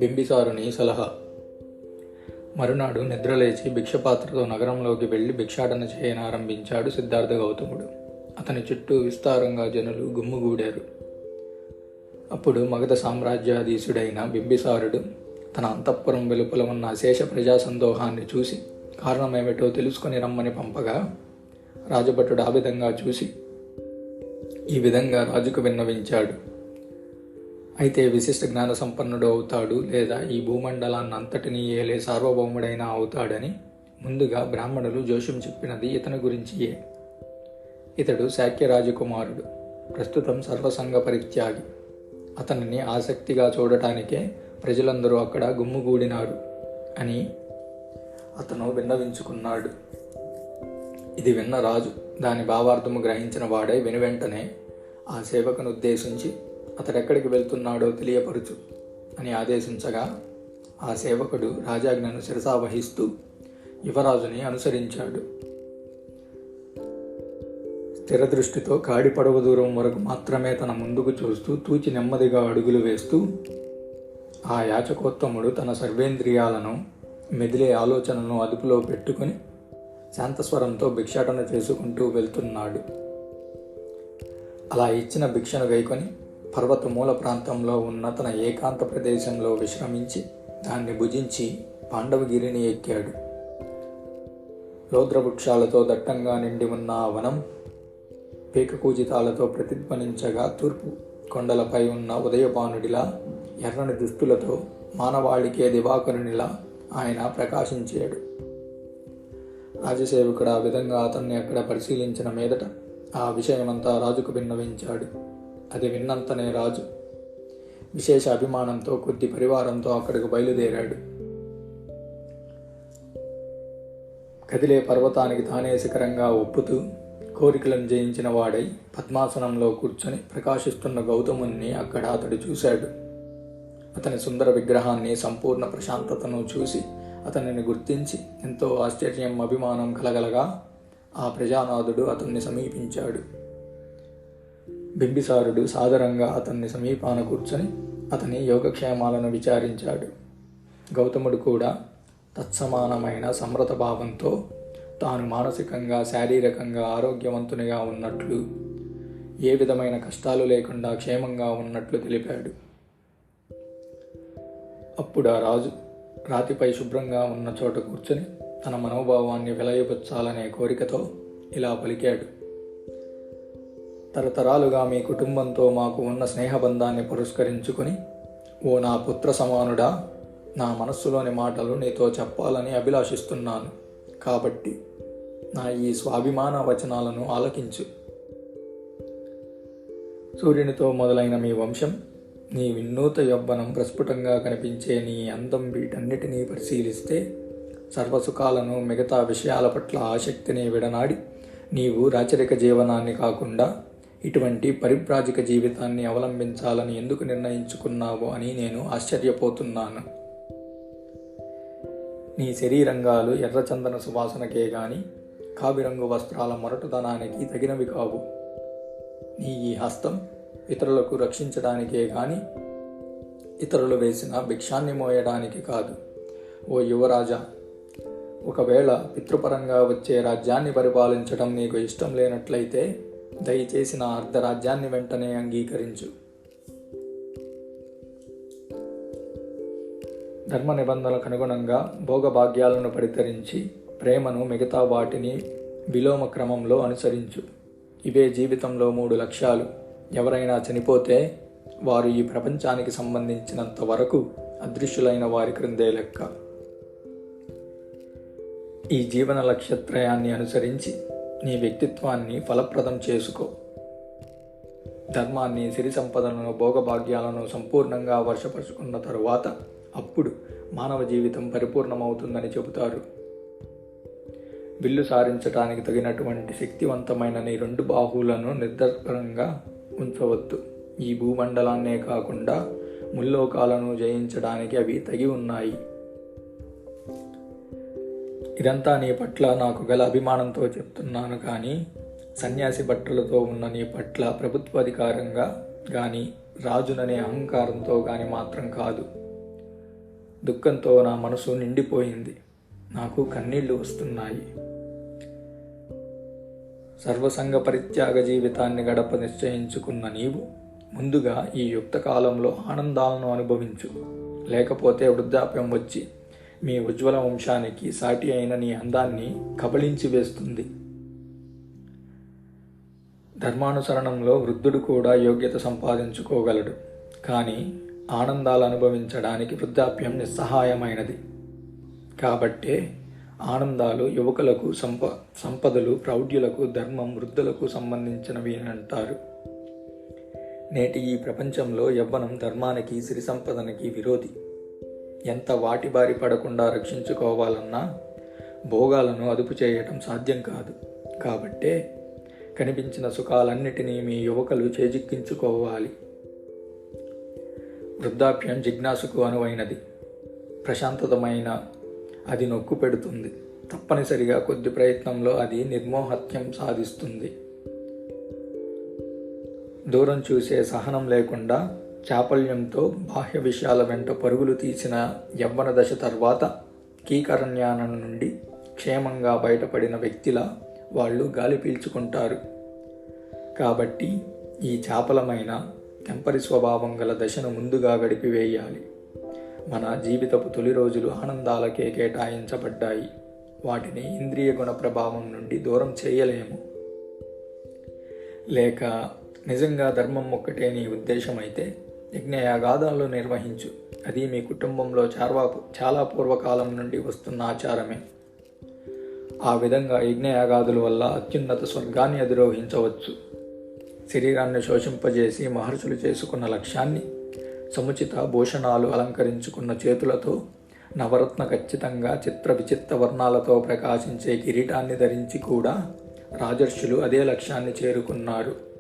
బింబిసారుని సలహా. మరునాడు నిద్రలేచి భిక్షపాత్రతో నగరంలోకి వెళ్లి భిక్షాటన చేయనారంభించాడు సిద్ధార్థ గౌతముడు. అతని చుట్టూ విస్తారంగా జనులు గుమ్ముగూడారు. అప్పుడు మగధ సామ్రాజ్యాధీశుడైన బింబిసారుడు తన అంతఃపురం వెలుపల ఉన్న అశేష ప్రజా సందోహాన్ని చూసి కారణమేమిటో తెలుసుకుని రమ్మని పంపగా, రాజభటుడు ఆ విధంగా చూసి ఈ విధంగా రాజుకు విన్నవించాడు. అయితే విశిష్ట జ్ఞాన సంపన్నుడు అవుతాడు, లేదా ఈ భూమండలాన్ని అంతటినీ ఏలే సార్వభౌముడైనా అవుతాడని ముందుగా బ్రాహ్మణులు జోష్యం చెప్పినది ఇతని గురించియే. ఇతడు శాక్య రాజకుమారుడు, ప్రస్తుతం సర్వసంగ పరిత్యాగి. అతనిని ఆసక్తిగా చూడటానికే ప్రజలందరూ అక్కడ గుమ్ముగూడినారు అని అతను విన్నవించుకున్నాడు. ఇది విన్న రాజు దాని భావార్థము గ్రహించిన వాడై వెనువెంటనే ఆ సేవకును ఉద్దేశించి అతడెక్కడికి వెళ్తున్నాడో తెలియపరచు అని ఆదేశించగా, ఆ సేవకుడు రాజాజ్ఞను శిరసావహిస్తూ యువరాజుని అనుసరించాడు. స్థిర దృష్టితో కాడి పడవ దూరం వరకు మాత్రమే తన ముందుకు చూస్తూ తూచి నెమ్మదిగా అడుగులు వేస్తూ ఆ యాచకోత్తముడు తన సర్వేంద్రియాలను, మెదిలే ఆలోచనలను అదుపులో పెట్టుకుని శాంతస్వరంతో భిక్షాటన చేసుకుంటూ వెళ్తున్నాడు. అలా ఇచ్చిన భిక్షను గైకొని పర్వత మూల ప్రాంతంలో ఉన్న తన ఏకాంత ప్రదేశంలో విశ్రమించి దాన్ని భుజించి పాండవగిరిని ఎక్కాడు. రౌద్రవృక్షాలతో దట్టంగా నిండి ఉన్న ఆ వనం పీకకూజితాలతో ప్రతిధ్వనించగా తూర్పు కొండలపై ఉన్న ఉదయపానుడిలా, ఎర్రని దుస్తులతో మానవాళికే దివాకరునిలా ఆయన ప్రకాశించాడు. రాజసేవకుడు ఆ విధంగా అతన్ని అక్కడ పరిశీలించిన మీదట ఆ విషయమంతా రాజుకు విన్నవించాడు. అది విన్నంతనే రాజు విశేష అభిమానంతో కొద్ది పరివారంతో అక్కడికి బయలుదేరాడు. కదిలే పర్వతానికి తానే శిఖరంగా ఒప్పుతూ కోరికలను జయించిన వాడై పద్మాసనంలో కూర్చొని ప్రకాశిస్తున్న గౌతముని అక్కడ అతడు చూశాడు. అతని సుందర విగ్రహాన్ని, సంపూర్ణ ప్రశాంతతను చూసి అతనిని గుర్తించి ఎంతో ఆశ్చర్యం, అభిమానం కలగలగా ఆ ప్రజానాథుడు అతన్ని సమీపించాడు. బింబిసారుడు సాదరంగా అతన్ని సమీపాన కూర్చొని అతని యోగక్షేమాలను విచారించాడు. గౌతముడు కూడా తత్సమానమైన సమ్రత భావంతో తాను మానసికంగా, శారీరకంగా ఆరోగ్యవంతునిగా ఉన్నట్లు, ఏ విధమైన కష్టాలు లేకుండా క్షేమంగా ఉన్నట్లు తెలిపాడు. అప్పుడు ఆ రాజు రాతిపై శుభ్రంగా ఉన్న చోట కూర్చొని తన మనోభావాన్ని వెలయబుచ్చాలనే కోరికతో ఇలా పలికాడు. తరతరాలుగా మీ కుటుంబంతో మాకు ఉన్న స్నేహబంధాన్ని పురస్కరించుకొని, ఓ నా పుత్ర సమానుడా, నా మనస్సులోని మాటలు నీతో చెప్పాలని అభిలాషిస్తున్నాను. కాబట్టి నా ఈ స్వాభిమాన వచనాలను ఆలకించు. సూర్యునితో మొదలైన మీ వంశం, నీ వినూత యవ్వనం, ప్రస్ఫుటంగా కనిపించే నీ అందం, వీటన్నిటినీ పరిశీలిస్తే సర్వసుఖాలను, మిగతా విషయాల పట్ల ఆసక్తిని విడనాడి నీవు రాచరిక జీవనాన్ని కాకుండా ఇటువంటి పరివ్రాజిక జీవితాన్ని అవలంబించాలని ఎందుకు నిర్ణయించుకున్నావో అని నేను ఆశ్చర్యపోతున్నాను. నీ శరీరంగాలు ఎర్రచందన సువాసనకే గాని కావిరంగు వస్త్రాల మొరటుదనానికి తగినవి కావు. నీ ఈ హస్తం ఇతరులకు రక్షించడానికే గాని ఇతరులు వేసిన భిక్షాన్ని మోయడానికి కాదు. ఓ యువరాజా, ఒకవేళ పితృపరంగా వచ్చే రాజ్యాన్ని పరిపాలించడం నీకు ఇష్టం లేనట్లయితే దయచేసి నా అర్ధరాజ్యాన్ని వెంటనే అంగీకరించు. ధర్మ నిబంధనలకు అనుగుణంగా భోగభాగ్యాలను పరితరించి ప్రేమను, మిగతా వాటిని విలోమ క్రమంలో అనుసరించు. ఇవే జీవితంలో 3 లక్ష్యాలు. ఎవరైనా చనిపోతే వారు ఈ ప్రపంచానికి సంబంధించినంత వరకు అదృశ్యులైన వారి క్రిందే లెక్క. ఈ జీవన లక్ష్యత్రయాన్ని అనుసరించి నీ వ్యక్తిత్వాన్ని ఫలప్రదం చేసుకో. ధర్మాన్ని, సిరి సంపదలను, భోగభాగ్యాలను సంపూర్ణంగా వర్షపరుచుకున్న తరువాత అప్పుడు మానవ జీవితం పరిపూర్ణమవుతుందని చెబుతారు. విల్లు సారించడానికి తగినటువంటి శక్తివంతమైన నీ 2 బాహువులను నిర్ధరంగా ఉంచవద్దు. ఈ భూమండలాన్నే కాకుండా ముల్లోకాలను జయించడానికి అవి తగి ఉన్నాయి. ఇదంతా నీ పట్ల నాకు గల అభిమానంతో చెప్తున్నాను, కానీ సన్యాసి బట్టలతో ఉన్న నీ పట్ల ప్రభుత్వాధికారంగా కానీ రాజుననే అహంకారంతో కానీ మాత్రం కాదు. దుఃఖంతో నా మనసు నిండిపోయింది. నాకు కన్నీళ్లు వస్తున్నాయి. సర్వసంగ పరిత్యాగ జీవితాన్ని గడప నిశ్చయించుకున్న నీవు ముందుగా ఈ యుక్త కాలంలో ఆనందాలను అనుభవించు. లేకపోతే వృద్ధాప్యం వచ్చి మీ ఉజ్వల వంశానికి సాటి అయిన నీ అందాన్ని కబళించి వేస్తుంది. ధర్మానుసరణంలో వృద్ధుడు కూడా యోగ్యత సంపాదించుకోగలడు. కానీ ఆనందాలు అనుభవించడానికి వృద్ధాప్యం నిస్సహాయమైనది. కాబట్టే ఆనందాలు యువకులకు సంపదలు ప్రౌఢ్యులకు ధర్మం, వృద్ధులకు సంబంధించినవి అని అంటారు. నేటి ఈ ప్రపంచంలో యవ్వనం ధర్మానికి, సిరి సంపదనికి విరోధి. ఎంత వాటి బారి పడకుండా రక్షించుకోవాలన్నా భోగాలను అదుపు చేయటం సాధ్యం కాదు. కాబట్టే కనిపించిన సుఖాలన్నిటినీ మీ యువకులు చేజిక్కించుకోవాలి. వృద్ధాప్యం జిజ్ఞాసుకు అనువైనది, ప్రశాంతతమైన అది నొక్కు పెడుతుంది. తప్పనిసరిగా కొద్ది ప్రయత్నంలో అది నిర్మోహత్యం సాధిస్తుంది. దూరం చూసే సహనం లేకుండా చాపల్యంతో బాహ్య విషయాల వెంట పరుగులు తీసిన యవ్వన దశ తర్వాత కీకరణ్యానం నుండి క్షేమంగా బయటపడిన వ్యక్తిలా వాళ్ళు గాలి పీల్చుకుంటారు. కాబట్టి ఈ చాపలమైన తెంపరి స్వభావం గల దశను ముందుగా గడిపివేయాలి. మన జీవితపు తొలి రోజులు ఆనందాలకే కేటాయించబడ్డాయి. వాటిని ఇంద్రియ గుణ ప్రభావం నుండి దూరం చేయలేము. లేక నిజంగా ధర్మం ఒక్కటే నీ ఉద్దేశం అయితే యజ్ఞయాగాదాలు నిర్వహించు. అది మీ కుటుంబంలో చాలా పూర్వకాలం నుండి వస్తున్న ఆచారమే. ఆ విధంగా యజ్ఞయాగాదుల వల్ల అత్యున్నత స్వర్గాన్ని అధిరోహించవచ్చు. శరీరాన్ని శోషింపజేసి మహర్షులు చేసుకున్న లక్ష్యాన్ని సముచిత భూషణాలు అలంకరించుకున్న చేతులతో నవరత్న ఖచ్చితంగా చిత్ర విచిత్ర వర్ణాలతో ప్రకాశించే కిరీటాన్ని ధరించి కూడా రాజర్షులు అదే లక్ష్యాన్ని చేరుకున్నారు.